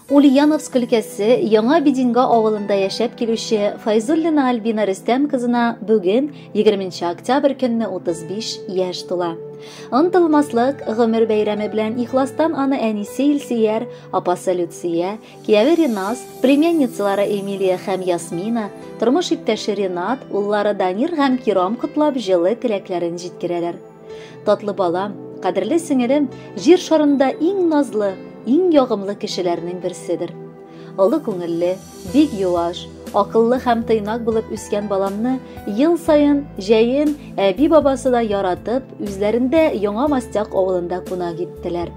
Ульяновск өлкәсе Яңа Бединга авылында яшәп килүче Файзуллина Альбина Рөстәм кызына бүген 20 октябрь көнне 35 яшь тула. Ынтылмаслык гомер бәйрәме белән ихластан аны әнисе Илсияр, апасы Люция, кияве Ринас, племянницалары Эмилия һәм Ясмина, тормыш иптәше Ринат, уллары Данир һәм Кирам котлап җылы теләкләрен җиткерәләр. Татлы балам, кадерле сеңелем, җир шарында иң назлы, иң ягымлы кешеләрнең берседер. Олы күңелле, бик юаш, акыллы һәм тыйнак булып үскән баламны ел сайын җәен әби-бабасы да яратып, үзләрендә Яңа Мастяк авылында кунак иттеләр.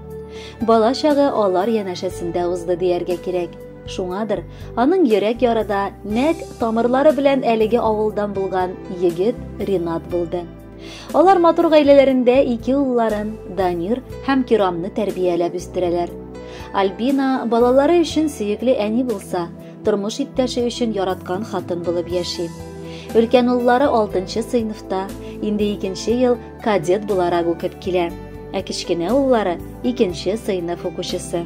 Бала чагы алар янәшәсендә узды дияргә кирәк. Шуңадыр, аның йөрәк ярада нәкъ тамырлары белән әлеге авылдан булган егет Ринат булды. Алар матур гаиләләрендә ике улларын, Данир һәм Кирамны тәрбияләп үстерәләр. Альбина балалары өчен сөекле әни булса, тормыш иптәше өчен яраткан хатын булып яши. Өлкән уллары 6-нчы сыйныфта, инде 2нче ел кадет буларак укып килә. Ә кичкенә уллары 2нче сыйныф укучысы.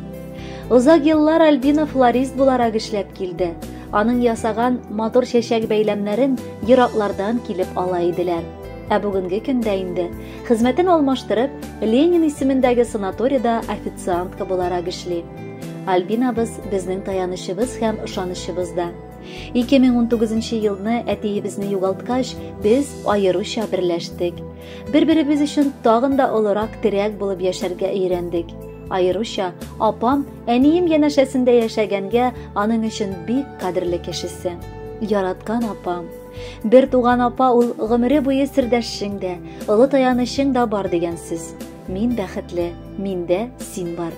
Узак еллар Альбина флорист буларак эшләп килде. Аның ясаган матур чәчәк бәйләмнәрен ераклардан килеп ала иделәр. Ә бүгенге көндә инде хезмәтен алмаштырып, Ленин исемендәге санаторида официантка буларак эшли. Альбинабыз безнең таянычыбыз һәм ышанычыбыз да. 2019 елны әтиебезне югалткач, без аеруча берләштек. Бер-беребез өчен тагын да олырак терәк булып яшәргә өйрәндек. Аеруча апам әнием янәшәсендә яшәгәнгә аның өчен бик кадерле кешесе. Яраткан апам. Бер туган апа ул гомере буе сердәшең дә, олы таянычың да бар дигәнсез. Мин бәхетле, миндә син бар.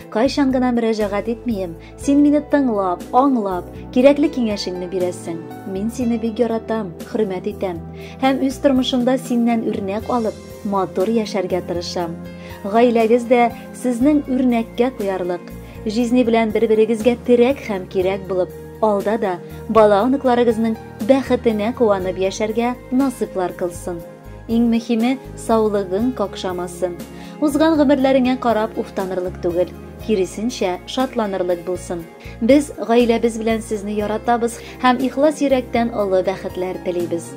Кайчан гына мөрәҗәгать итмим, син мине тыңлап, аңлап, кирәкле киңәшеңне бирәсең. Мин сине бик яратам, хөрмәт итәм һәм үз тормышымда синнән үрнәк алып, матур яшәргә тырышам. Гаиләгез дә сезнең үрнәккә куярлык, жизни белән бер-берегезгә терәк һәм кирәк булып, алда да бала оныкларыгызның бәхетенә куанып яшәргә насыйплар кылсын. Иң мөһиме, саулыгың какшамасын. Узган гомерләреңә карап уфтанырлык түгел, киресенчә шатланырлык булсын. Без гаиләбез белән сезне яратабыз һәм ихлас йөрәктән олы бәхетләр телибез.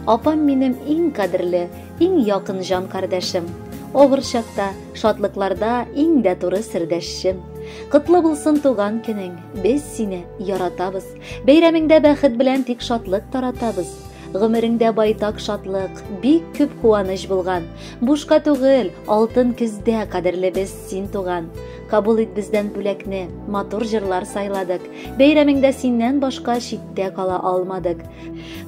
Апам минем иң кадерле, иң якын җан кардәшем. Авыр чакта, шатлыкларда иң дә туры сердәшем. Кытлы булсын туган көнең, без сине яратабыз. Бәйрәмеңдә бәхет белән тик шатлык таратабыз. Гомереңдә байтак шатлык, бик күп куаныч булган. Бушка түгел, алтын көздә кадерлебез син туган. Кабул ит бездән бүләкне, матур җырлар сайладык. Бәйрәмеңдә синнән башка читтә кала алмадык.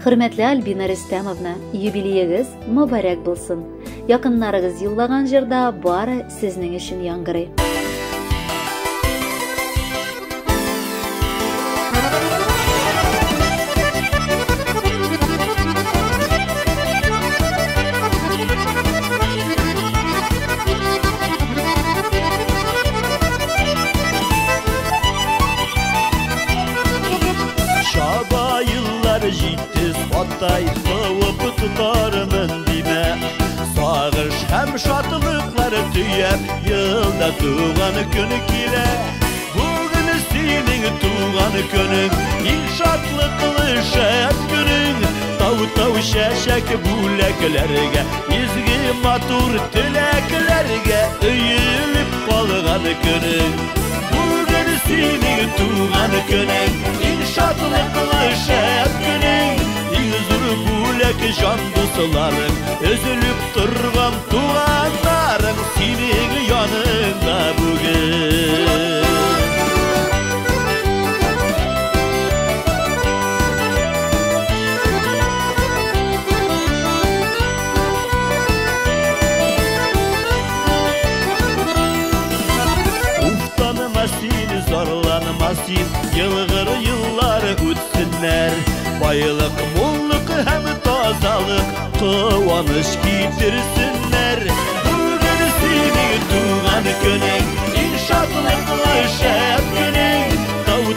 Хөрмәтле Альбина Рөстәмовна, юбилеегез мөбарәк булсын. Якыннарыгыз юллаган җырда бары сезнең өчен яңгырый. Atay soğup tutarımın dime, sağış hem şatlıkları tüyep, yılda tuğan günü kile. Bugün senin tuğan günün, ilk şatlıklı şef günün. Tav şeşek buleklerge, izgi matur tileklerge, öyülüp kalgan günün. Bugün senin tuğan günün, ilk şatlıklı şef günün. Bulek jandısıların, özülüp durgan tuğanların senin yanında bugün. Uftanmasın, zorlanmasın, yılgır yıllar ötsinler. Bayılık, mulluk hem tazalık, kıvanış getirsinler. Bugün senin tuğan günün, inşaatlıklı şef günün.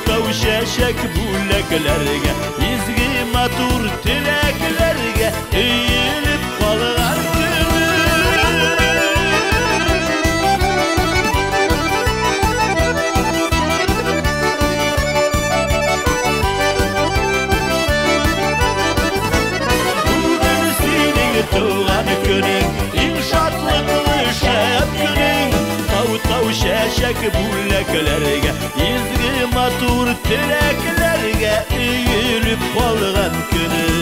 Tav şeşek buleklerge, izgi matur tileklerge, eğilip kalgan günün. gelecek bulaklarga izgi matur tilaklarga uyulib qolgan kuni